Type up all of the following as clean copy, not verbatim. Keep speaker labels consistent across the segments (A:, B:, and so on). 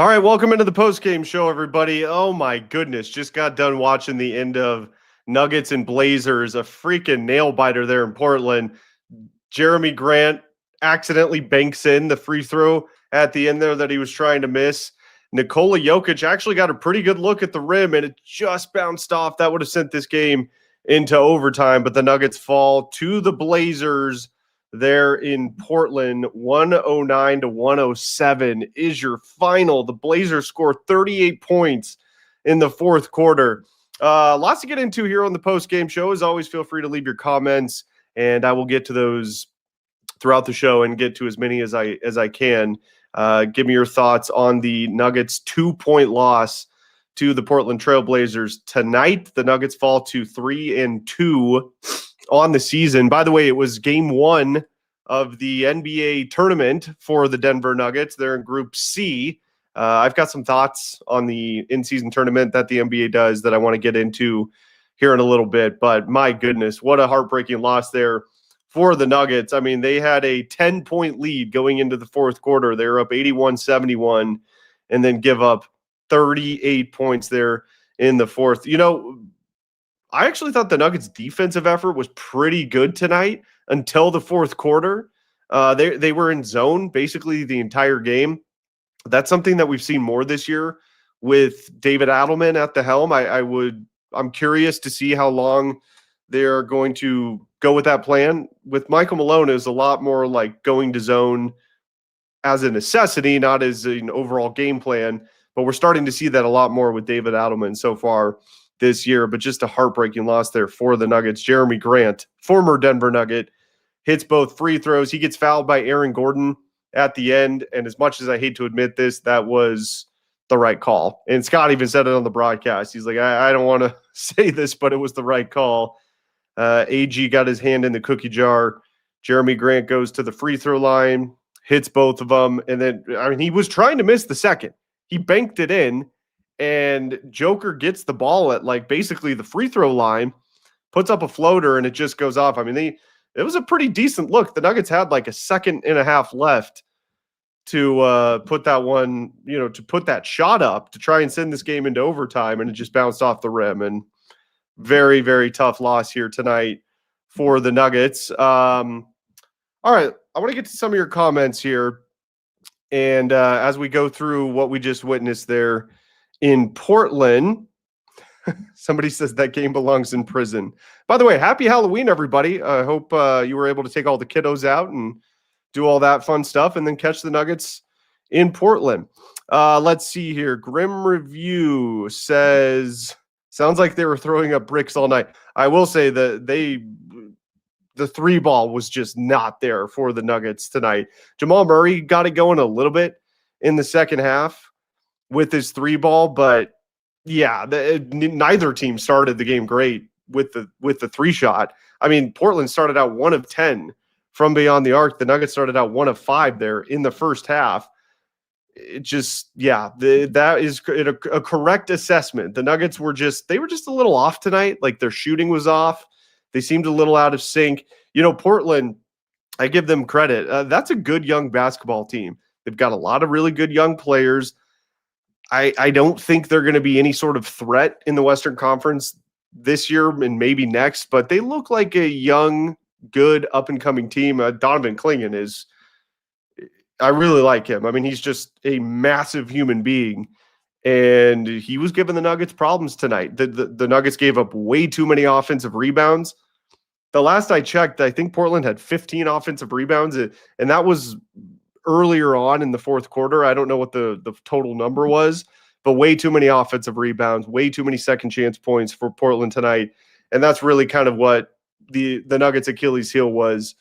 A: All right, welcome into the postgame show, everybody. Oh my goodness, just got done watching the end of Nuggets and Blazers, a freaking nail biter there in Portland. Jeremy Grant accidentally banks in the free throw at the end there that he was trying to miss. Nikola Jokic actually got a pretty good look at the rim, and it just bounced off. That would have sent this game into overtime, but the Nuggets fall to the Blazers there in Portland. 109 to 107 is your final. The Blazers score 38 points in the fourth quarter. Lots to get into here on the post-game show. As always, feel free to leave your comments, and I will get to those throughout the show and get to as many as I can. Give me your thoughts on the Nuggets 2-point loss to the Portland Trailblazers tonight. The Nuggets fall to 3-2 on the season. By the way, it was game one of the NBA tournament for the Denver Nuggets. They're in Group C. I've got some thoughts on the in-season tournament that the NBA does that I want to get into here in a little bit. But my goodness, what a heartbreaking loss there for the Nuggets. I mean, they had a 10-point lead going into the fourth quarter. They were up 81-71 and then give up 38 points there in the fourth. You know, I actually thought the Nuggets' defensive effort was pretty good tonight until the fourth quarter. They were in zone basically the entire game. That's something that we've seen more this year with David Adelman at the helm. I'm curious to see how long they're going to go with that plan. With Michael Malone, is a lot more like going to zone as a necessity, not as an overall game plan. But we're starting to see that a lot more with David Adelman so far this year. But just a heartbreaking loss there for the Nuggets. Jeremy Grant, former Denver Nugget, hits both free throws. He gets fouled by Aaron Gordon at the end. And as much as I hate to admit this, that was the right call. And Scott even said it on the broadcast. He's like, I don't want to say this, but it was the right call. AG got his hand in the cookie jar. Jeremy Grant goes to the free throw line, hits both of them. And then, I mean, he was trying to miss the second. He banked it in, and Joker gets the ball at like basically the free throw line, puts up a floater, and it just goes off. I mean, it was a pretty decent look. The Nuggets had like a second and a half left to put that one, to put that shot up to try and send this game into overtime, and it just bounced off the rim. And very, very tough loss here tonight for the Nuggets. All right, I want to get to some of your comments here. And as we go through what we just witnessed there in Portland, somebody says that game belongs in prison. By the way, happy Halloween, everybody. I hope you were able to take all the kiddos out and do all that fun stuff and then catch the Nuggets in Portland. Let's see here. Grim Review says, sounds like they were throwing up bricks all night. I will say that the three ball was just not there for the Nuggets tonight. Jamal Murray got it going a little bit in the second half with his three ball, but yeah, neither team started the game great with the three shot. I mean, Portland started out 1 of 10 from beyond the arc. The Nuggets started out 1 of 5 there in the first half. It just, yeah, that is a correct assessment. The Nuggets were just a little off tonight. Like their shooting was off. They seemed a little out of sync. Portland, I give them credit. That's a good young basketball team. They've got a lot of really good young players. I don't think they're going to be any sort of threat in the Western Conference this year and maybe next, but they look like a young, good, up-and-coming team. Donovan Clingan is – I really like him. I mean, he's just a massive human being, and he was giving the Nuggets problems tonight. The Nuggets gave up way too many offensive rebounds. The last I checked, I think Portland had 15 offensive rebounds, and that was earlier on in the fourth quarter. I don't know what the total number was, but way too many offensive rebounds, way too many second chance points for Portland tonight. And that's really kind of what the Nuggets' Achilles heel was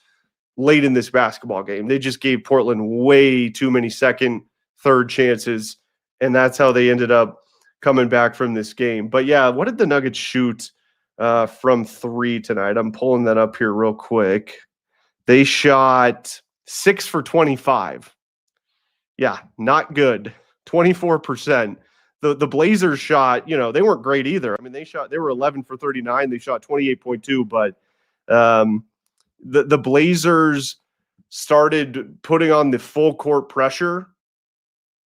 A: late in this basketball game. They just gave Portland way too many second, third chances, and that's how they ended up coming back from this game. But yeah, what did the Nuggets shoot from three tonight? I'm pulling that up here real quick. They shot 6 for 25. Yeah, not good. 24%. The Blazers shot, they weren't great either. I mean, they were 11 for 39. They shot 28.2, but the Blazers started putting on the full court pressure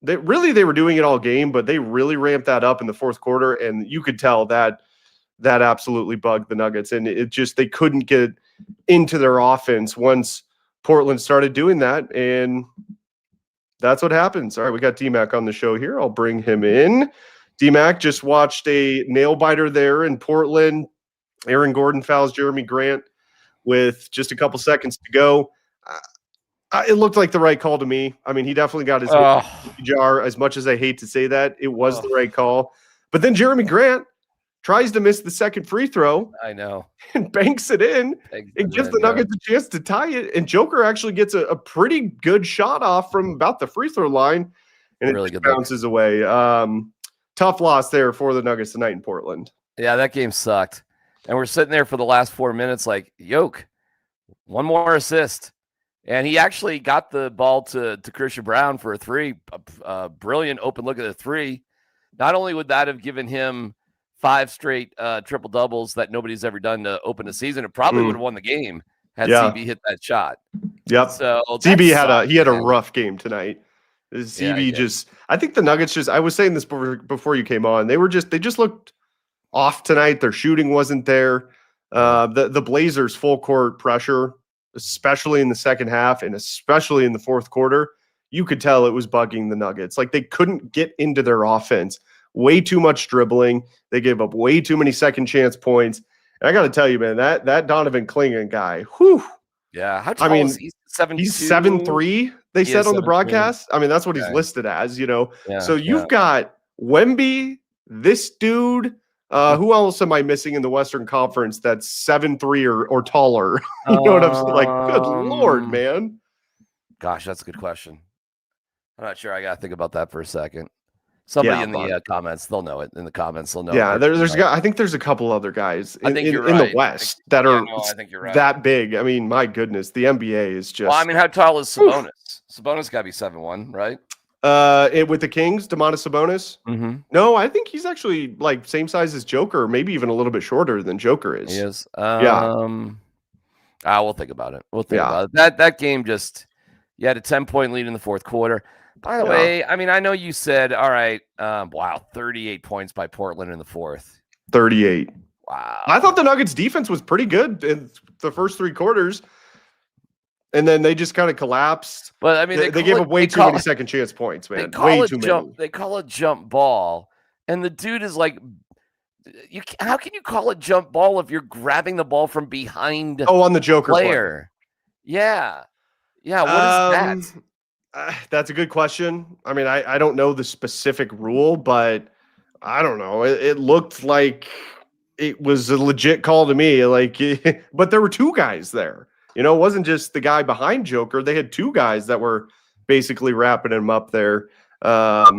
A: they were doing it all game, but they really ramped that up in the fourth quarter, and you could tell that absolutely bugged the Nuggets, and it just they couldn't get into their offense once Portland started doing that, and that's what happens. All right, we got DMAC on the show here. I'll bring him in. DMAC just watched a nail biter there in Portland. Aaron Gordon fouls Jeremy Grant with just a couple seconds to go. It looked like the right call to me. I mean, he definitely got his jar. As much as I hate to say that, it was the right call. But then Jeremy Grant tries to miss the second free throw.
B: I know.
A: And banks it in and gives the Nuggets a chance to tie it. And Joker actually gets a pretty good shot off from about the free throw line. And it really bounces away. Tough loss there for the Nuggets tonight in Portland.
B: Yeah, that game sucked. And we're sitting there for the last 4 minutes like, Yoke, one more assist. And he actually got the ball to Christian Brown for a three. A brilliant open look at the three. Not only would that have given him 5 straight triple doubles that nobody's ever done to open a season, it probably would have won the game had CB hit that shot.
A: Yep.
B: So
A: CB had a rough game tonight. CB just, I think the Nuggets just, I was saying this before you came on, they just looked off tonight. Their shooting wasn't there. The Blazers full court pressure, especially in the second half and especially in the fourth quarter, you could tell it was bugging the Nuggets. Like they couldn't get into their offense. Way too much dribbling. They gave up way too many second chance points. And I got to tell you, man, that Donovan Clingan guy, whew.
B: Yeah. How tall is he? 7'2"?
A: He's 7'3", they said on the broadcast. I mean, that's what he's listed as, you know. Yeah, so you've got Wemby, this dude. Who else am I missing in the Western Conference that's 7'3" or taller? You know what I'm saying? Like, good Lord, man.
B: Gosh, that's a good question. I'm not sure. I got to think about that for a second. Somebody in the comments, they'll know it. In the comments, they'll know.
A: Yeah, I think there's a couple other guys in the West that are that big. I mean, my goodness, the NBA is just.
B: Well, I mean, how tall is Sabonis? Sabonis got to be 7'1", right?
A: With the Kings, Domantas Sabonis.
B: Mm-hmm.
A: No, I think he's actually like same size as Joker, maybe even a little bit shorter than Joker is.
B: He is. We'll think about it. We'll think about it. That game just, you had a 10-point lead in the fourth quarter. By the way, I mean, I know you said, all right, 38 points by Portland in the fourth.
A: 38.
B: Wow.
A: I thought the Nuggets defense was pretty good in the first 3 quarters. And then they just kind of collapsed.
B: But I mean,
A: they gave up way too many second chance points, man. Way too many.
B: They call it jump ball. And the dude is like, how can you call it jump ball if you're grabbing the ball from behind
A: on the Joker
B: player? Yeah. Yeah. What is that?
A: That's a good question. I mean, I don't know the specific rule, but I don't know. It looked like it was a legit call to me. Like, but there were 2 guys there. You know, it wasn't just the guy behind Joker. They had 2 guys that were basically wrapping him up there. Yeah,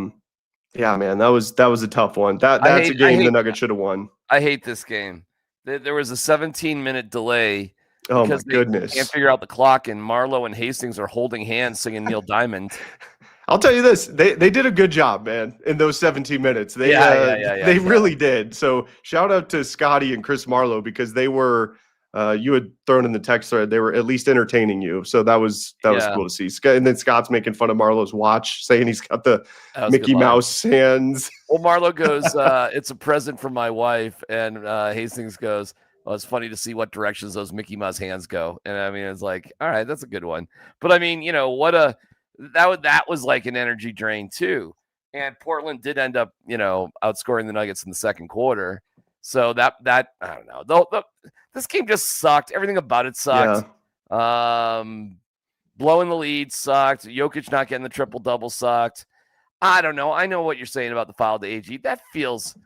A: man, that was a tough one. That's a game the Nuggets should have won.
B: I hate this game. There was a 17-minute delay.
A: Oh my goodness!
B: They can't figure out the clock, and Marlowe and Hastings are holding hands singing Neil Diamond.
A: I'll tell you this: they did a good job, man, in those 17 minutes. They really did. So shout out to Scotty and Chris Marlowe because they were. You had thrown in the text thread. They were at least entertaining you, so that was cool to see. And then Scott's making fun of Marlowe's watch, saying he's got the Mickey Mouse hands.
B: Well, Marlowe goes, "It's a present from my wife," and Hastings goes, "Well, it's funny to see what directions those Mickey Mouse hands go." And I mean, it's like, all right, that's a good one. But I mean, you know, that was like an energy drain too. And Portland did end up, you know, outscoring the Nuggets in the second quarter. So that I don't know. This game just sucked. Everything about it sucked. Yeah. Blowing the lead sucked. Jokic not getting the triple double sucked. I don't know. I know what you're saying about the foul to AG. That feels.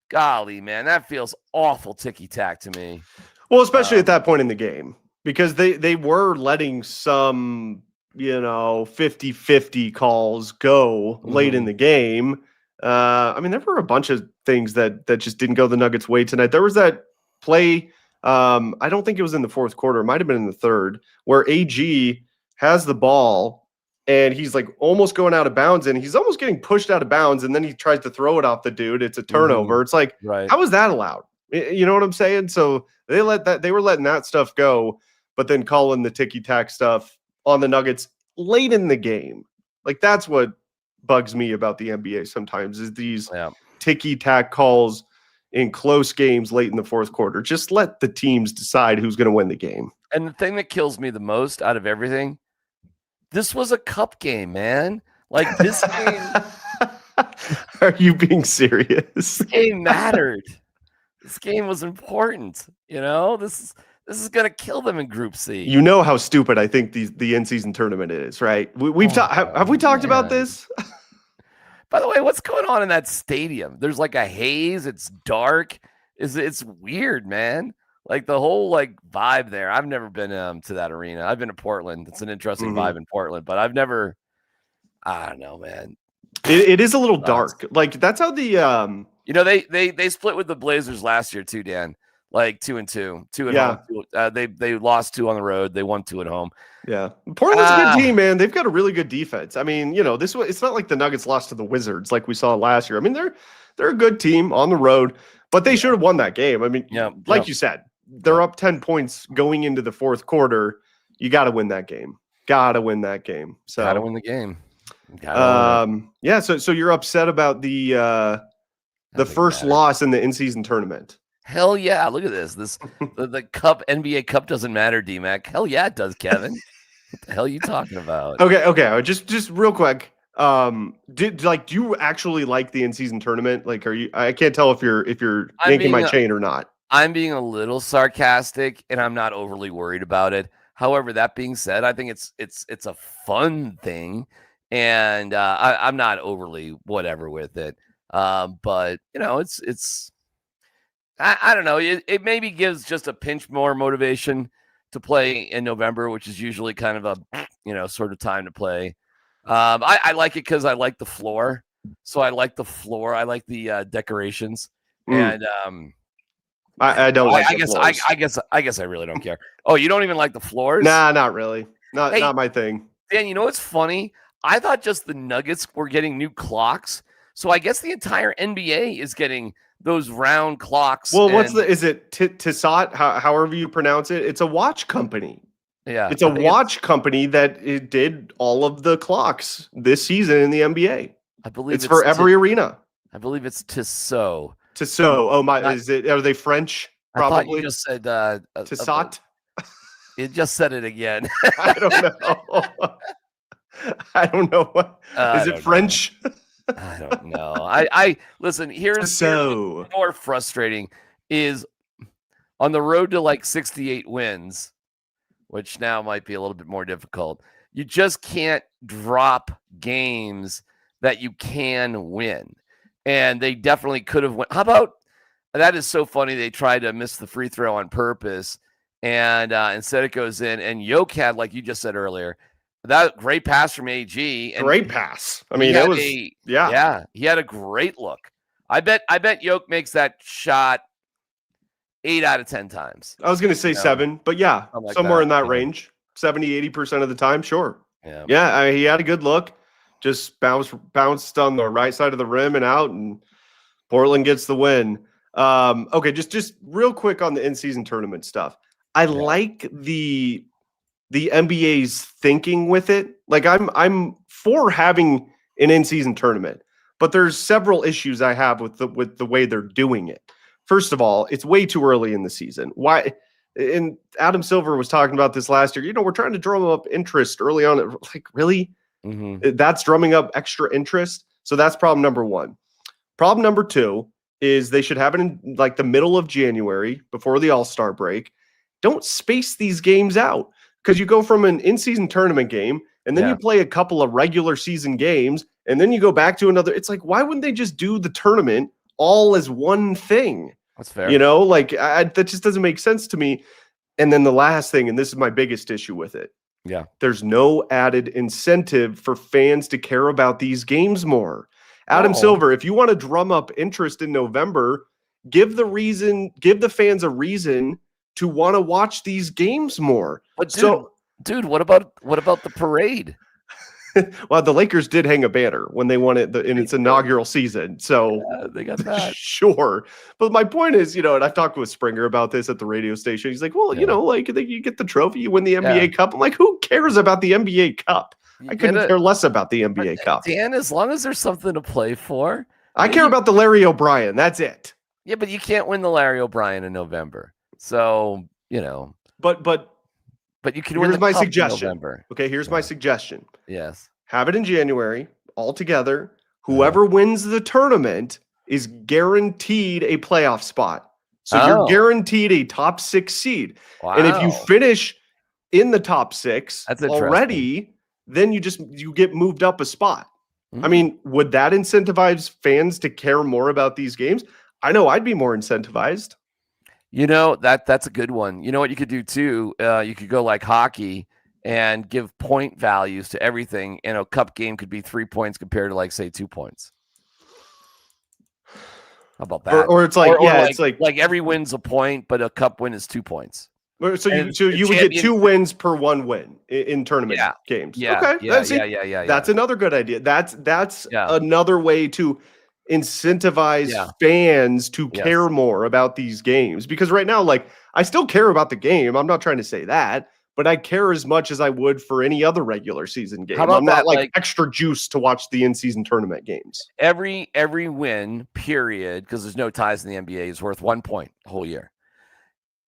B: Golly, man, that feels awful ticky-tack to me.
A: Well, especially at that point in the game, because they were letting some, you know, 50-50 calls go late in the game. I mean, there were a bunch of things that just didn't go the Nuggets' way tonight. There was that play, I don't think it was in the fourth quarter. It might have been in the third, where AG has the ball, and he's like almost going out of bounds, and he's almost getting pushed out of bounds, and then he tries to throw it off the dude. It's a turnover. It's like, how is that allowed? You know what I'm saying? So they were letting that stuff go, but then calling the ticky-tack stuff on the Nuggets late in the game. Like, that's what bugs me about the NBA sometimes is these
B: Yeah.
A: ticky-tack calls in close games late in the fourth quarter. Just let the teams decide who's going to win the game.
B: And the thing that kills me the most out of everything, this was a cup game, man. Like this game.
A: Are you being serious?
B: This game mattered. This game was important. This is gonna kill them in Group C.
A: You know how stupid I think the in-season tournament is, right? Have we talked about this?
B: By the way, what's going on in that stadium? There's like a haze. It's dark. It's weird, man. Like the whole vibe there. I've never been to that arena. I've been to Portland. It's an interesting vibe in Portland, but I've never. I don't know, man.
A: It is a little dark. Like that's how the
B: they split with the Blazers last year too, Dan. Like 2-2, 2 at home. They lost 2 on the road. They won 2 at home.
A: Yeah, Portland's a good team, man. They've got a really good defense. I mean, it's not like the Nuggets lost to the Wizards like we saw last year. I mean, they're a good team on the road, but they should have won that game. I mean, you said, they're up 10 points going into the fourth quarter. You got to win that game. Got to win that game. So
B: got to win the game.
A: Yeah. So you're upset about the first loss in the in-season tournament.
B: Hell yeah! Look at this. The cup, NBA Cup doesn't matter, DMAC. Hell yeah, it does, Kevin. What the hell are you talking about?
A: Okay. Just real quick. Do you actually like the in-season tournament? Like, I can't tell if you're yanking my chain or not.
B: I'm being a little sarcastic, and I'm not overly worried about it. However, that being said, I think it's a fun thing, and I'm not overly whatever with it. But it's. I don't know. It maybe gives just a pinch more motivation to play in November, which is usually kind of a sort of time to play. I like it because I like the floor. So I like the floor. I like the decorations, and
A: I don't like.
B: I guess I really don't care. Oh, you don't even like the floors?
A: Nah, not really. Not my thing.
B: Dan, you know what's funny? I thought just the Nuggets were getting new clocks. So I guess the entire NBA is getting those round clocks.
A: Well, is it Tissot? However you pronounce it, it's a watch company.
B: Yeah,
A: it's a watch company that it did all of the clocks this season in the NBA.
B: I believe
A: it's for every arena.
B: I believe it's Tissot.
A: Tissot. Oh my! Are they French? Probably.
B: I thought you just said
A: Tissot.
B: You just said it again.
A: I don't know. I don't know what. Is it French?
B: I don't know. I listen. Here's more frustrating is on the road to 68 wins, which now might be a little bit more difficult. You just can't drop games that you can win, and they definitely could have won. How about that? Is so funny. They tried to miss the free throw on purpose, and instead it goes in. And Yoke had, like you just said earlier, that great pass from AG. And
A: great pass. I mean, it was
B: yeah. He had a great look. I bet Yoke makes that shot 8 out of 10 times.
A: I was going to say 7, but yeah, somewhere in that range, 70-80% of the time, sure. Yeah. He had a good look. Just bounced on the right side of the rim and out, and Portland gets the win. Okay, just real quick on the in-season tournament stuff. I like the NBA's thinking with it. Like I'm for having an in-season tournament, but there's several issues I have with the way they're doing it. First of all, it's way too early in the season. Why? And Adam Silver was talking about this last year. We're trying to drum up interest early on. Like, really? Mm-hmm. That's drumming up extra interest. So that's problem number 1. Problem number 2 is they should have it in the middle of January before the All-Star break. Don't space these games out. Because you go from an in-season tournament game, and then you play a couple of regular season games, and then you go back to another. It's like, why wouldn't they just do the tournament all as one thing?
B: That's fair.
A: That just doesn't make sense to me. And then the last thing, and this is my biggest issue with it.
B: Yeah.
A: There's no added incentive for fans to care about these games more. Adam Silver, if you want to drum up interest in November, give the fans a reason to want to watch these games more.
B: But dude, what about the parade?
A: Well, the Lakers did hang a banner when they won it in its inaugural season. So
B: they got that.
A: Sure. But my point is, and I've talked with Springer about this at the radio station. He's like, well, you get the trophy, you win the NBA Cup. I'm like, who cares about the NBA Cup?
B: You
A: I
B: get
A: couldn't
B: it,
A: care less about the NBA Cup.
B: Dan. As long as there's something to play for,
A: I care about the Larry O'Brien. That's it.
B: Yeah, but you can't win the Larry O'Brien in November. So but you can win
A: here's
B: the
A: my
B: Cup in
A: suggestion.
B: November.
A: Okay, here's my suggestion.
B: Yes.
A: Have it in January all together. Whoever wins the tournament is guaranteed a playoff spot. So you're guaranteed a top 6 seed.
B: Wow.
A: And if you finish in the top 6
B: That's
A: already, then you get moved up a spot. I mean, would that incentivize fans to care more about these games? I know I'd be more incentivized.
B: You know, that's a good one. You know what you could do too? You could go like hockey and give point values to everything. And a cup game could be 3 points compared to, like, say, 2 points. How about that?
A: Or it's like, it's
B: like every win's a point, but a cup win is 2 points.
A: So you would get 2 wins per 1 win in tournament games.
B: Yeah.
A: Okay. That's another good idea. That's another way to incentivize fans to care more about these games, because right now, like, I still care about the game. I'm not trying to say that, but I care as much as I would for any other regular season game. I'm not like extra juice to watch the in-season tournament games.
B: Every win, period, because there's no ties in the NBA, is worth 1 point the whole year.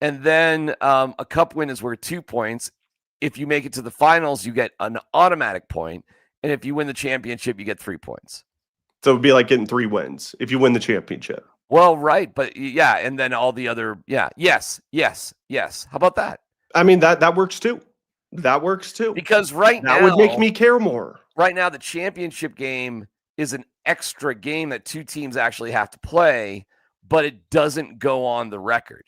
B: And then a cup win is worth 2 points. If you make it to the finals, you get an automatic point. And if you win the championship, you get 3 points.
A: So it'd be like getting 3 wins if you win the championship.
B: Well, right. But and then all the other, yes. How about that?
A: I mean, that works too. That works too.
B: Because now
A: that would make me care more.
B: Right now, the championship game is an extra game that 2 teams actually have to play, but it doesn't go on the record.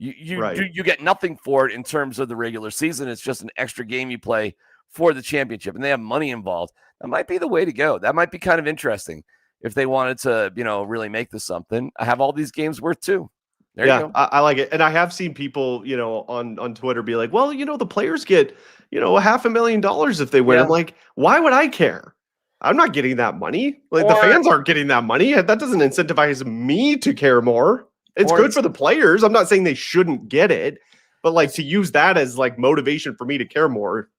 B: You get nothing for it in terms of the regular season. It's just an extra game you play for the championship, and they have money involved. That might be the way to go. That might be kind of interesting if they wanted to, really make this something. I have all these games worth 2. There you go.
A: I like it. And I have seen people, on Twitter be like, well, the players get, $500,000 if they win. I'm like, why would I care? I'm not getting that money. Like, the fans aren't getting that money. That doesn't incentivize me to care more. It's good for the players. I'm not saying they shouldn't get it, but like, to use that as like motivation for me to care more.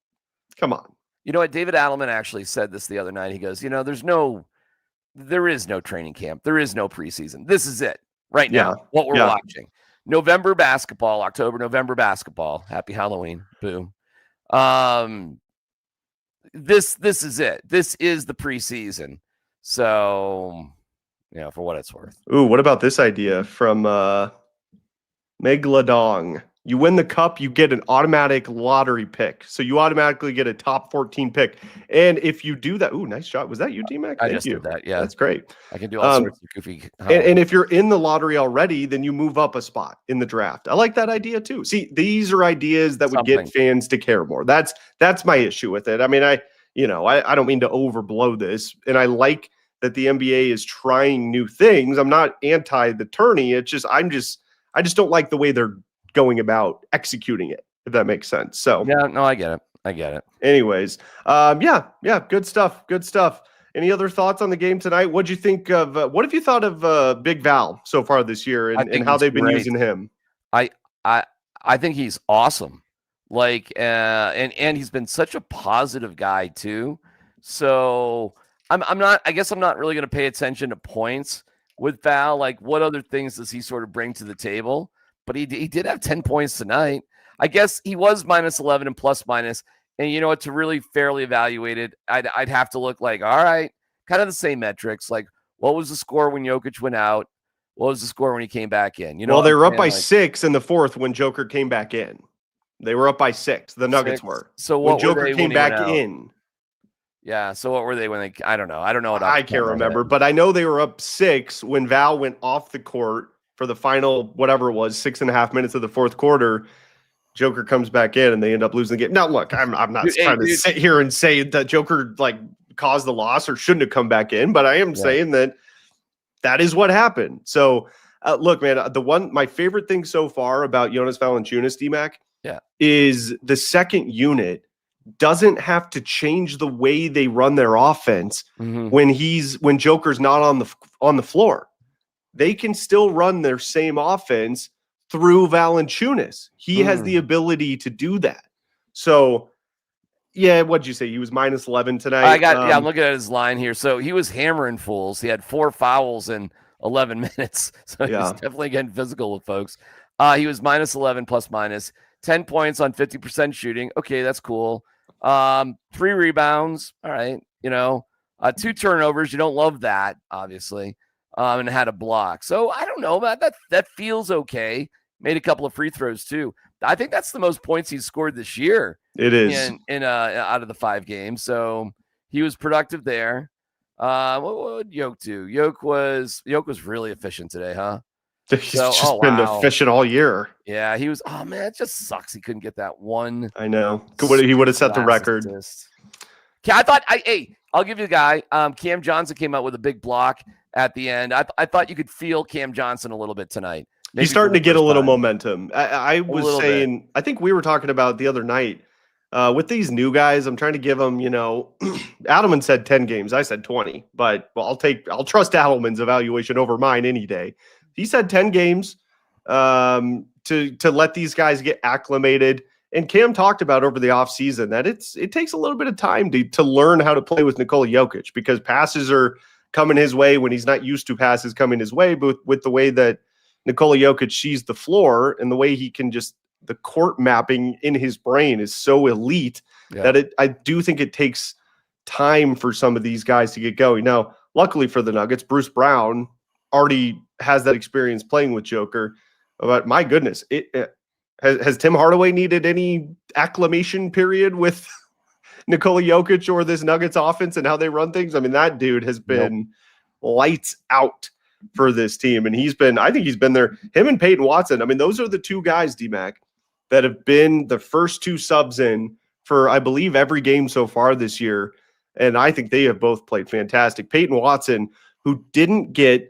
A: Come on.
B: You know what? David Adelman actually said this the other night. He goes, there is no training camp. There is no preseason. This is it right now. What we're watching. November basketball, November basketball. Happy Halloween. Boom. This is it. This is the preseason. So, for what it's worth.
A: Ooh, what about this idea from Megladong? You win the cup, you get an automatic lottery pick. So you automatically get a top 14 pick. And if you do that, ooh, nice shot. Was that you, DMAC?
B: I just did that. Yeah.
A: That's great.
B: I can do all sorts of goofy.
A: And if you're in the lottery already, then you move up a spot in the draft. I like that idea too. See, these are ideas that would get fans to care more. That's my issue with it. I mean, I don't mean to overblow this. And I like that the NBA is trying new things. I'm not anti the tourney. It's just, I just don't like the way they're going about executing it, if that makes sense. So
B: I get it.
A: Anyways, good stuff. Any other thoughts on the game tonight? What'd you think of what have you thought of Big Val so far this year and how they've been using him?
B: I think he's awesome. Like and he's been such a positive guy too. So I guess I'm not really going to pay attention to points with Val. Like, what other things does he sort of bring to the table? But he did have 10 points tonight. I guess he was -11 and plus-minus. And to really fairly evaluate it, I'd have to look like, all right, kind of the same metrics. Like, what was the score when Jokic went out? What was the score when he came back in?
A: Well, they were up by 6 in the fourth when Joker came back in. They were up by 6. The Nuggets were.
B: So what
A: when Joker came back in?
B: Yeah. So what were they when they? I don't know.
A: I can't remember, but I know they were up 6 when Val went off the court for the final, whatever it was, 6.5 minutes of the fourth quarter. Joker comes back in and they end up losing the game. Now, look, I'm not trying to sit here and say that Joker caused the loss or shouldn't have come back in, but I am saying that is what happened. So, look, man, my favorite thing so far about Jonas Valanciunas, DMAC, is the second unit doesn't have to change the way they run their offense when Joker's not on the floor. They can still run their same offense through Valanciunas. He has the ability to do that. So Yeah, what'd you say? He was minus 11
B: I
A: tonight.
B: got I'm looking at his line here. So he was hammering fools. He had 4 fouls in 11 minutes. So he's
A: Yeah.
B: definitely getting physical with folks. He was minus 11 plus minus 10 points on 50% shooting. Okay, that's cool. 3 rebounds. All right, 2 turnovers. You don't love that, obviously. And had a block. So I don't know, that feels okay. Made a couple of free throws too. I think that's the most points he's scored this year.
A: It is.
B: In out of the 5 games. So he was productive there. What would Yoke do? Yoke was really efficient today, huh?
A: He's just been efficient all year.
B: Yeah, he was. Oh man, it just sucks. He couldn't get that one.
A: I know. He would have set the record.
B: I thought. I'll give you the guy. Cam Johnson came out with a big block at the end. I thought you could feel Cam Johnson a little bit tonight.
A: He's starting to get a little momentum. I was saying. Bit. I think we were talking about the other night. With these new guys, I'm trying to give them, Adelman said 10 games. I said 20, but I'll trust Adelman's evaluation over mine any day. He said 10 games to let these guys get acclimated. And Cam talked about over the offseason that it takes a little bit of time to learn how to play with Nikola Jokic because passes are coming his way when he's not used to passes coming his way, but with the way that Nikola Jokic sees the floor and the way he can just the court mapping in his brain is so elite that I do think it takes time for some of these guys to get going. Now, luckily for the Nuggets, Bruce Brown already has that experience playing with Joker. But my goodness, has Tim Hardaway needed any acclimation period with Nikola Jokic or this Nuggets offense and how they run things? I mean, that dude has been lights out for this team. And I think he's been there. Him and Peyton Watson. I mean, those are the 2 guys, DMAC, that have been the first 2 subs in for, I believe, every game so far this year. And I think they have both played fantastic. Peyton Watson, who didn't get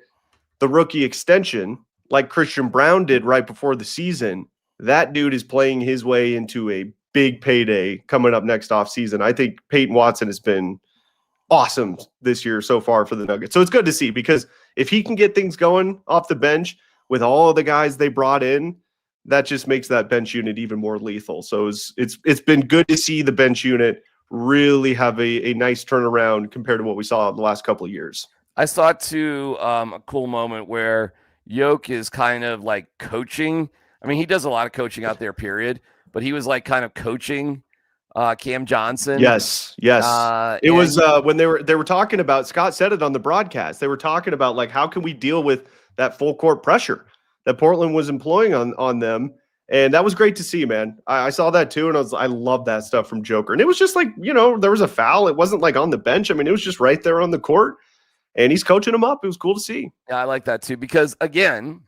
A: the rookie extension like Christian Brown did right before the season, that dude is playing his way into a big payday coming up next offseason. I think Peyton Watson has been awesome this year so far for the Nuggets. So it's good to see because if he can get things going off the bench with all of the guys they brought in, that just makes that bench unit even more lethal. So it's been good to see the bench unit really have a nice turnaround compared to what we saw in the last couple of years.
B: I saw too a cool moment where Yoke is kind of like coaching. I mean, he does a lot of coaching out there, period. But he was like kind of coaching Cam Johnson.
A: Yes. It was when they were talking about, Scott said it on the broadcast. They were talking about like how can we deal with that full court pressure that Portland was employing on them. And that was great to see, man. I saw that too. And I love that stuff from Joker. And it was just like, there was a foul. It wasn't like on the bench. I mean, it was just right there on the court and he's coaching them up. It was cool to see.
B: Yeah, I like that too, because again,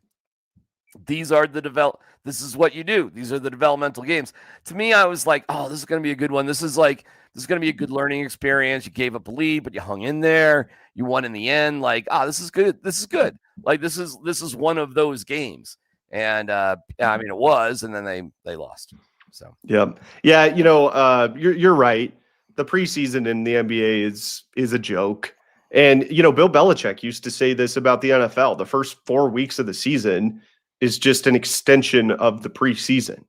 B: this is what you do. These are the developmental games. To me, I was like, oh, this is going to be a good one. This is going to be a good learning experience. You gave up a lead, but you hung in there. You won in the end. Like, this is good. This is good. Like, this is one of those games. And I mean, it was, and then they lost. So
A: yeah. You're right. The preseason in the NBA is a joke. And Bill Belichick used to say this about the NFL. The first 4 weeks of the season is just an extension of the preseason.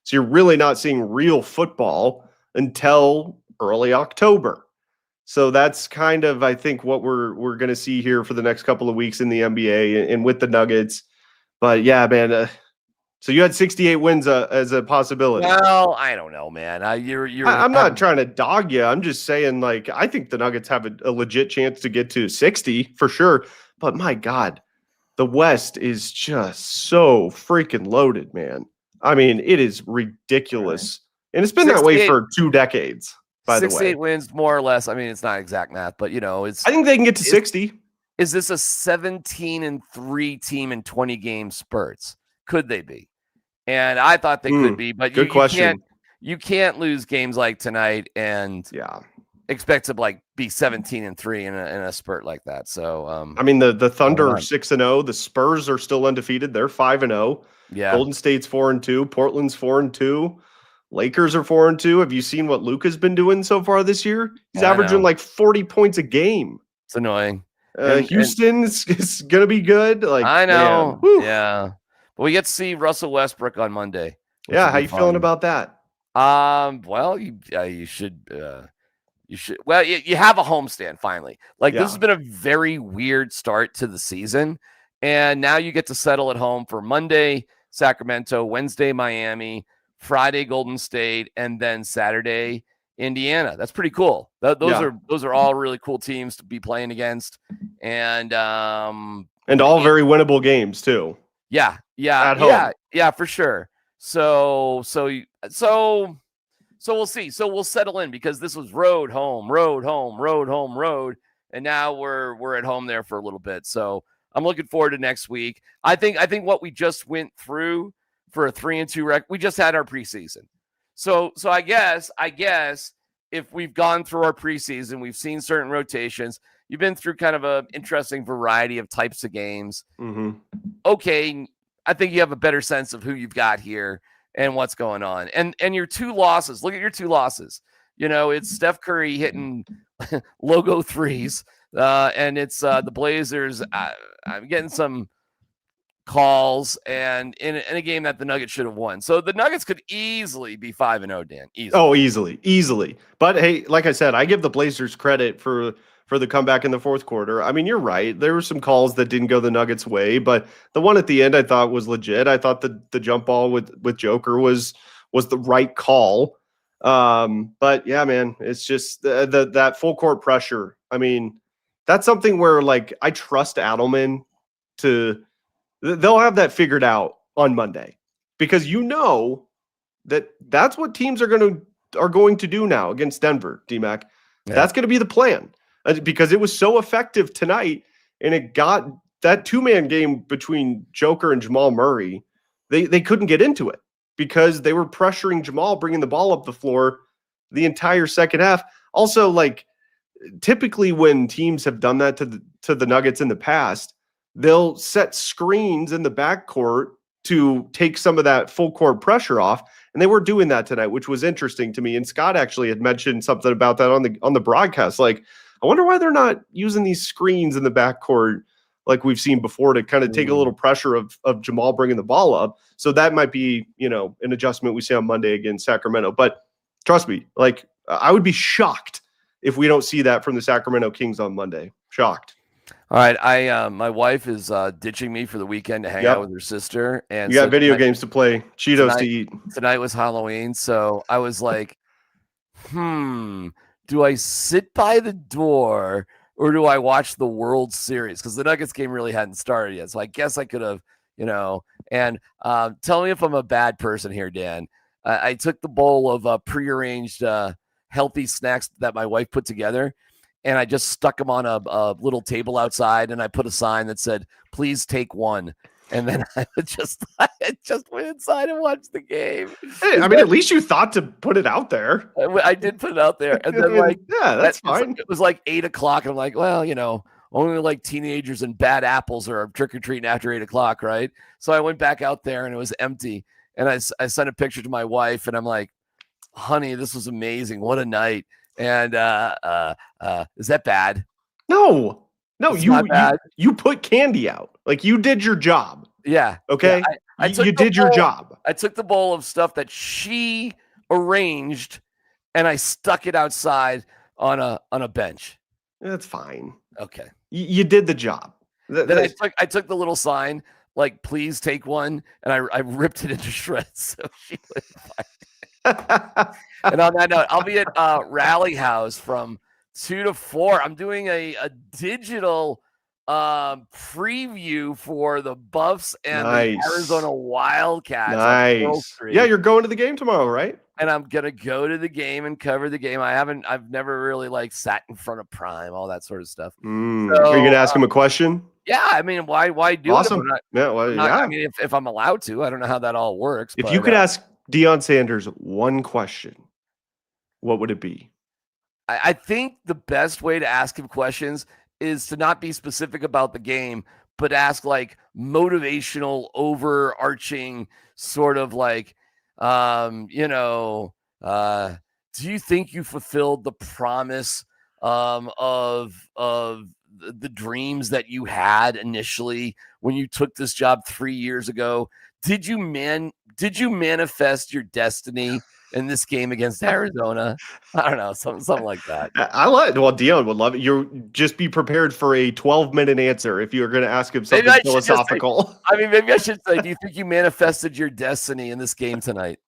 A: So you're really not seeing real football until early October. So that's kind of, I think, what we're going to see here for the next couple of weeks in the NBA and with the Nuggets. But yeah, man. So you had 68 wins as a possibility.
B: Well, I don't know, man.
A: I'm not trying to dog you. I'm just saying, like, I think the Nuggets have a legit chance to get to 60 for sure. But my God, the West is just so freaking loaded, man. I mean, it is ridiculous. Right. And it's been that way for 2 decades, by the way.
B: 68 wins, more or less. I mean, it's not exact math, but, it's...
A: I think they can get to 60.
B: Is this a 17-3 team in 20 game spurts? Could they be? And I thought they could be, but
A: good question.
B: You can't lose games like tonight and expect to like be 17-3 in a spurt like that. So
A: I mean, the Thunder are 6-0. The Spurs are still undefeated. They're 5-0.
B: Yeah.
A: Golden State's 4-2. Portland's 4-2. Lakers are 4-2. Have you seen what Luka's been doing so far this year? He's averaging like 40 points a game.
B: It's annoying.
A: Houston is gonna be good. Like,
B: I know. Yeah. But we get to see Russell Westbrook on Monday.
A: Yeah, how you feeling about that?
B: Well, you should. Well, you have a homestand finally. Like this has been a very weird start to the season, and now you get to settle at home for Monday, Sacramento, Wednesday, Miami, Friday, Golden State, and then Saturday, Indiana. That's pretty cool. Those are all really cool teams to be playing against, and
A: all very winnable games too.
B: Yeah,
A: at home.
B: yeah, for sure. So we'll see. So we'll settle in because this was road, home, road, home, road, home, road, and now we're at home there for a little bit. So I'm looking forward to next week. I think what we just went through for a 3-2 rec, we just had our preseason. So I guess if we've gone through our preseason, we've seen certain rotations. You've been through kind of an interesting variety of types of games.
A: Mm-hmm.
B: Okay, I think you have a better sense of who you've got here and what's going on. And your 2 losses, look at your 2 losses. You know, it's Steph Curry hitting logo threes, and it's the Blazers. I'm getting some calls, and in a game that the Nuggets should have won. So the Nuggets could easily be 5-0, Dan. Easily.
A: Oh, easily. But hey, like I said, I give the Blazers credit for the comeback in the fourth quarter. I mean, you're right. There were some calls that didn't go the Nuggets' way, but the one at the end I thought was legit. I thought the jump ball with Joker was the right call. But yeah, man, it's just that full court pressure. I mean, that's something where like I trust Adelman they'll have that figured out on Monday because you know that's what teams are going to do now against Denver, DMAC. Yeah. That's going to be the plan. Because it was so effective tonight, and it got that 2-man game between Joker and Jamal Murray. They couldn't get into it because they were pressuring Jamal, bringing the ball up the floor the entire second half. Also, like typically when teams have done that to the Nuggets in the past, they'll set screens in the backcourt to take some of that full court pressure off, and they were doing that tonight, which was interesting to me. And Scott actually had mentioned something about that on the broadcast, like. I wonder why they're not using these screens in the backcourt like we've seen before to kind of take a little pressure of Jamal bringing the ball up. So that might be, an adjustment we see on Monday against Sacramento. But trust me, like I would be shocked if we don't see that from the Sacramento Kings on Monday. Shocked.
B: All right, my wife is ditching me for the weekend to hang out with her sister, and
A: you got video games to play, Cheetos to eat.
B: Tonight was Halloween, so I was like, do I sit by the door or do I watch the World Series? Because the Nuggets game really hadn't started yet. So I guess I could have, and tell me if I'm a bad person here, Dan. I took the bowl of prearranged healthy snacks that my wife put together, and I just stuck them on a little table outside, and I put a sign that said, "Please take one." And then I just went inside and watched the game.
A: Hey, I mean, at least you thought to put it out there.
B: I did put it out there. And then
A: that's fine.
B: It was like 8:00. I'm like, well, only like teenagers and bad apples are trick-or-treating after 8:00, right? So I went back out there and it was empty. And I sent a picture to my wife and I'm like, honey, this was amazing. What a night. And is that bad?
A: No, you put candy out. Like you did your job.
B: Yeah.
A: Okay.
B: Yeah,
A: you did your job.
B: I took the bowl of stuff that she arranged and I stuck it outside on a bench.
A: That's fine.
B: Okay.
A: You did the job.
B: Then I took the little sign, like, please take one. And I ripped it into shreds. So she went fine. And on that note, I'll be at Rally House from 2 to 4. I'm doing a digital preview for the Buffs and the Arizona Wildcats.
A: Nice. Yeah, you're going to the game tomorrow, right?
B: And I'm gonna go to the game and cover the game. I've never really sat in front of Prime, all that sort of stuff.
A: So, are you gonna ask him a question?
B: Yeah, I mean, why do
A: awesome.
B: it? I mean, if I'm allowed to, I don't know how that all works.
A: If you could ask Deion Sanders one question, what would it be?
B: I think the best way to ask him questions is to not be specific about the game, but ask motivational, overarching sort of do you think you fulfilled the promise of the dreams that you had initially when you took this job 3 years ago? Did you manifest your destiny in this game against Arizona. I don't know, something like that.
A: I like. Well, Dion would love it. You just be prepared for a 12-minute answer if you're going to ask him something philosophical.
B: Maybe I should say, do you think you manifested your destiny in this game tonight?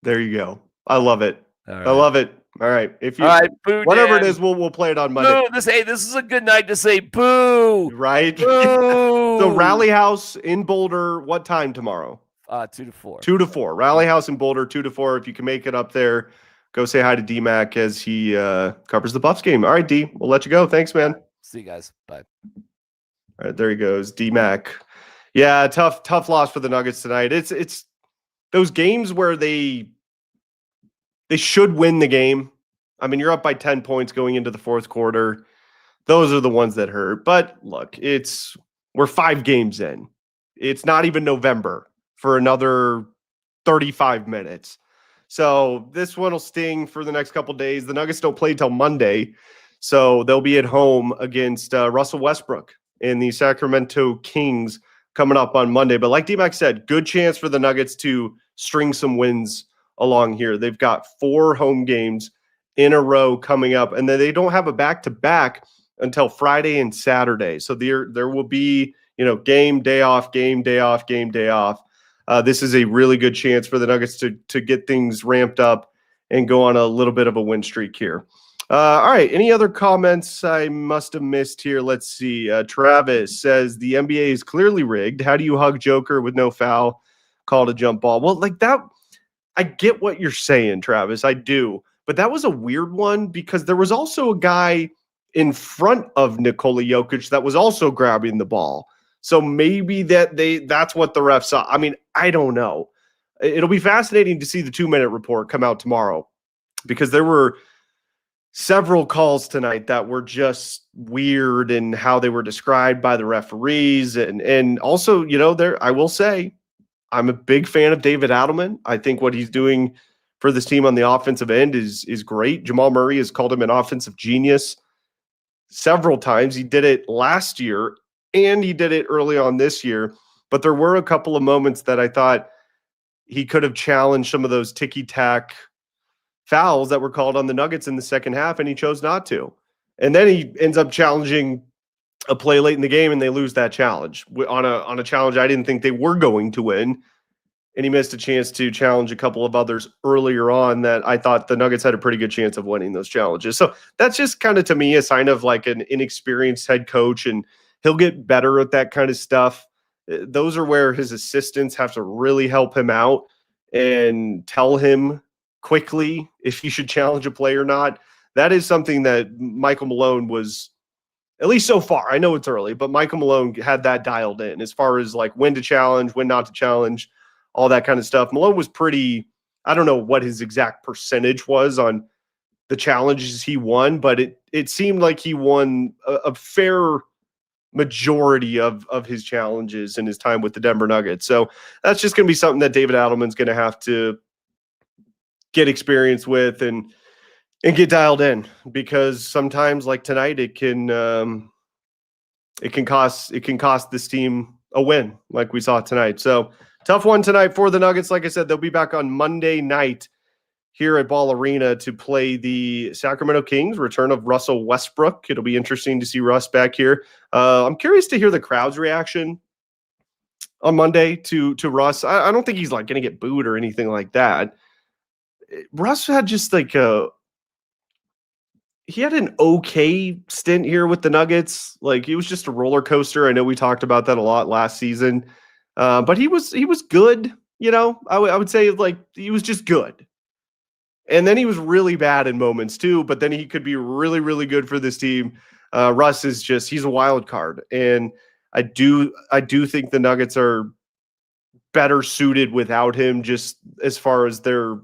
A: There you go. I love it.
B: Right.
A: I love it. All right. If you,
B: all right, boo,
A: whatever
B: Dan.
A: it is, we'll play it on Monday.
B: Boo, this is a good night to say boo.
A: Right.
B: Boo.
A: So Rally House in Boulder. What time tomorrow?
B: 2 to 4.
A: 2 to 4. Rally House in Boulder. 2 to 4. If you can make it up there, go say hi to DMAC as he covers the Buffs game. All right, D. We'll let you go. Thanks, man.
B: See you guys. Bye.
A: All right, there he goes. DMAC. Yeah, tough loss for the Nuggets tonight. It's those games where they should win the game. I mean, you're up by 10 points going into the fourth quarter. Those are the ones that hurt. But look, we're 5 games in. It's not even November for another 35 minutes. So this one will sting for the next couple days. The Nuggets don't play till Monday, so they'll be at home against Russell Westbrook and the Sacramento Kings coming up on Monday. But like D-Mac said, good chance for the Nuggets to string some wins along here. They've got 4 home games in a row coming up, and then they don't have a back-to-back until Friday and Saturday. So there will be, game, day off, game, day off, game, day off. This is a really good chance for the Nuggets to get things ramped up and go on a little bit of a win streak here. All right. Any other comments I must have missed here? Let's see. Travis says the NBA is clearly rigged. How do you hug Joker with no foul? Called a jump ball. Well, like that, I get what you're saying, Travis. I do. But that was a weird one because there was also a guy in front of Nikola Jokic that was also grabbing the ball. So maybe that's what the refs saw. I mean, I don't know. It'll be fascinating to see the 2-minute report come out tomorrow because there were several calls tonight that were just weird in how they were described by the referees. And also, I will say, I'm a big fan of David Adelman. I think what he's doing for this team on the offensive end is great. Jamal Murray has called him an offensive genius several times. He did it last year and he did it early on this year. But there were a couple of moments that I thought he could have challenged some of those ticky-tack fouls that were called on the Nuggets in the second half, and he chose not to. And then he ends up challenging a play late in the game, and they lose that challenge on a challenge I didn't think they were going to win. And he missed a chance to challenge a couple of others earlier on that I thought the Nuggets had a pretty good chance of winning those challenges. So that's just kind of, to me, a sign of like an inexperienced head coach, and he'll get better at that kind of stuff. Those are where his assistants have to really help him out and tell him quickly if he should challenge a play or not. That is something that Michael Malone was, at least so far, I know it's early, but Michael Malone had that dialed in as far as like when to challenge, when not to challenge, all that kind of stuff. Malone was pretty, I don't know what his exact percentage was on the challenges he won, but it seemed like he won a fair majority of his challenges in his time with the Denver Nuggets. So that's just going to be something that David Adelman's going to have to get experience with and get dialed in, because sometimes like tonight it can cost this team a win like we saw tonight. So tough one tonight for the Nuggets. Like I said, they'll be back on Monday night here at Ball Arena to play the Sacramento Kings. Return of Russell Westbrook. It'll be interesting to see Russ back here. I'm curious to hear the crowd's reaction on Monday to Russ. I don't think he's like going to get booed or anything like that. Russ had just like he had an okay stint here with the Nuggets. Like, it was just a roller coaster. I know we talked about that a lot last season. But he was good, I would say, like, he was just good. And then he was really bad in moments too, but then he could be really, really good for this team. Russ is he's a wild card. And I do think the Nuggets are better suited without him, just as far as they're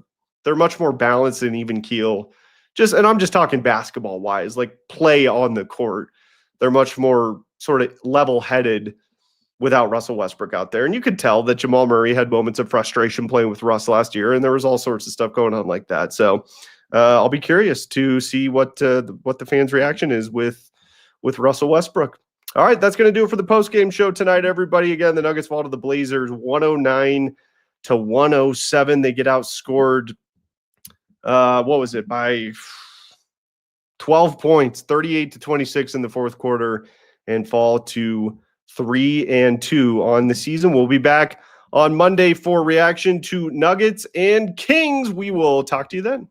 A: much more balanced and even keel. And I'm just talking basketball wise, like play on the court. They're much more sort of level-headed without Russell Westbrook out there. And you could tell that Jamal Murray had moments of frustration playing with Russ last year, and there was all sorts of stuff going on like that. So I'll be curious to see what the fans' reaction is with Russell Westbrook. All right, that's going to do it for the post-game show tonight, everybody. Again, the Nuggets fall to the Blazers 109-107. They get outscored what was it, by 12 points, 38-26 in the fourth quarter, and fall to 3-2 on the season. We'll be back on Monday for reaction to Nuggets and Kings. We will talk to you then.